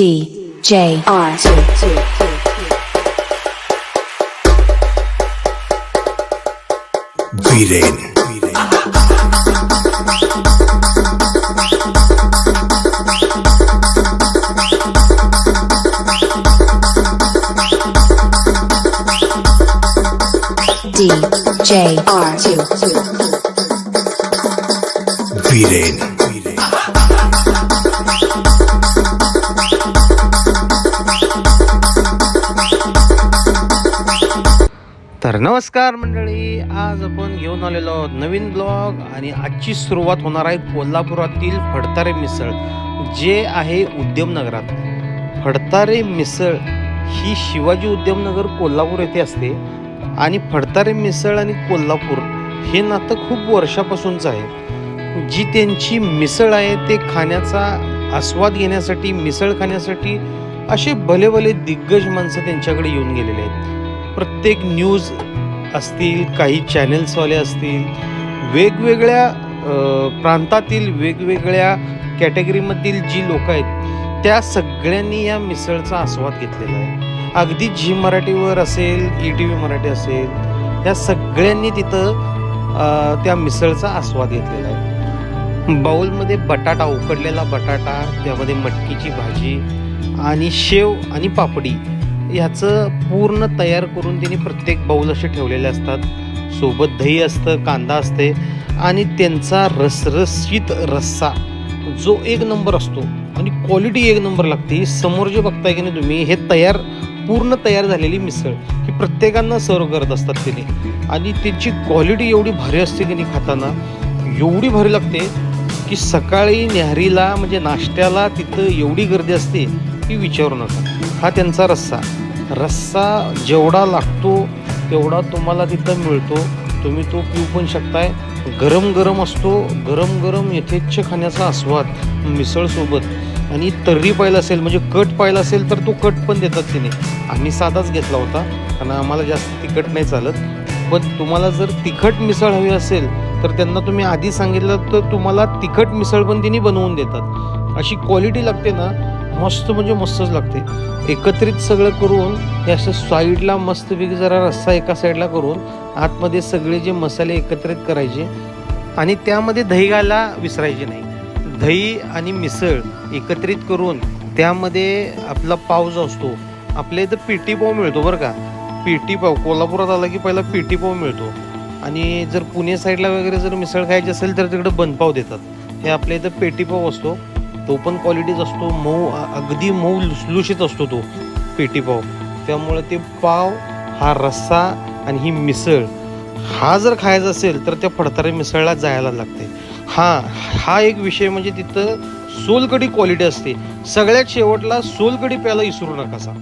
DJR. Viren. DJR. Viren. तर नमस्कार मंडळी, आज आपण घेऊन आलेलो आहोत नवीन ब्लॉग आणि आजची सुरुवात होणार आहे कोल्हापुरातील फडतारे मिसळ जे आहे उद्यमनगरात. फडतारे मिसळ ही शिवाजी उद्यमनगर कोल्हापूर येथे असते आणि फडतारे मिसळ आणि कोल्हापूर हे नातं खूप वर्षापासूनचं आहे. जी त्यांची मिसळ आहे ते खाण्याचा आस्वाद घेण्यासाठी, मिसळ खाण्यासाठी असे भले भले दिग्गज माणसं त्यांच्याकडे येऊन गेलेले आहेत. प्रत्येक न्यूज असतील, काही चॅनेल्सवाले असतील, वेगवेगळ्या प्रांतातील वेगवेगळ्या कॅटेगरीमधील जी लोक आहेत त्या सगळ्यांनी या मिसळचा आस्वाद घेतलेला आहे. अगदी झी मराठीवर असेल, ETV मराठी असेल, या सगळ्यांनी तिथं त्या मिसळचा आस्वाद घेतलेला आहे. बाऊलमध्ये बटाटा, उकडलेला बटाटा, त्यामध्ये मटकीची भाजी आणि शेव आणि पापडी ह्याचं पूर्ण तयार करून त्यांनी प्रत्येक बाऊल असे ठेवलेले असतात. सोबत दही असतं, कांदा असते आणि त्यांचा रसरशीत रस्सा जो एक नंबर असतो आणि क्वालिटी एक नंबर लागते. समोर जे बघताय की नाही तुम्ही, हे पूर्ण तयार झालेली मिसळ ही प्रत्येकांना सर्व करत असतात त्याने आणि त्याची क्वालिटी एवढी भारी असते की नाही, खाताना एवढी भारी लागते की सकाळी न्याहारीला म्हणजे नाश्त्याला तिथं एवढी गर्दी असते की विचारू नका. हा त्यांचा रस्सा जेवढा लागतो तेवढा तुम्हाला तिथं मिळतो. तुम्ही तो पिऊ पण शकताय. गरम गरम असतो, गरम गरम यथेच्छ खाण्याचा आस्वाद मिसळसोबत. आणि तर्री पाहिला असेल म्हणजे कट पाहिला असेल तर तो कट पण देतात तिने. आम्ही साधाच घेतला होता कारण आम्हाला जास्त तिखट नाही चालत. पण तुम्हाला जर तिखट मिसळ हवी असेल तर त्यांना तुम्ही आधी सांगितलं तर तुम्हाला तिखट मिसळ पण तिने बनवून देतात. अशी क्वालिटी लागते ना, मस्त म्हणजे मस्तच लागते. एकत्रित सगळं करून हे असं साईडला मस्तपैकी जरा रस्सा एका साईडला करून आतमध्ये सगळे जे मसाले एकत्रित करायचे आणि त्यामध्ये दही घालायला विसरायचे नाही. दही आणि मिसळ एकत्रित करून त्यामध्ये आपला पाव जो असतो, आपल्या इथं पेटी पाव मिळतो बरं का. पेटी पाव कोल्हापुरात आला की पहिला पेटी पाव मिळतो आणि जर पुणे साईडला वगैरे जर मिसळ खायची असेल तर तिकडे बनपाव देतात. हे आपल्या इथं पेटी पाव असतो, तो पण क्वालिटीच असतो. मऊ, अगदी मऊ लुसलुशीत असतो तो पेटी पाव. त्यामुळे ते पाव, हा रस्सा आणि ही मिसळ हा जर खायचा असेल तर त्या फडतारे मिसळला जायला लागते. हा एक विषय म्हणजे तिथं सोलकढी क्वालिटी असते. सगळ्यात शेवटला सोलकढी प्यायला विसरू नका.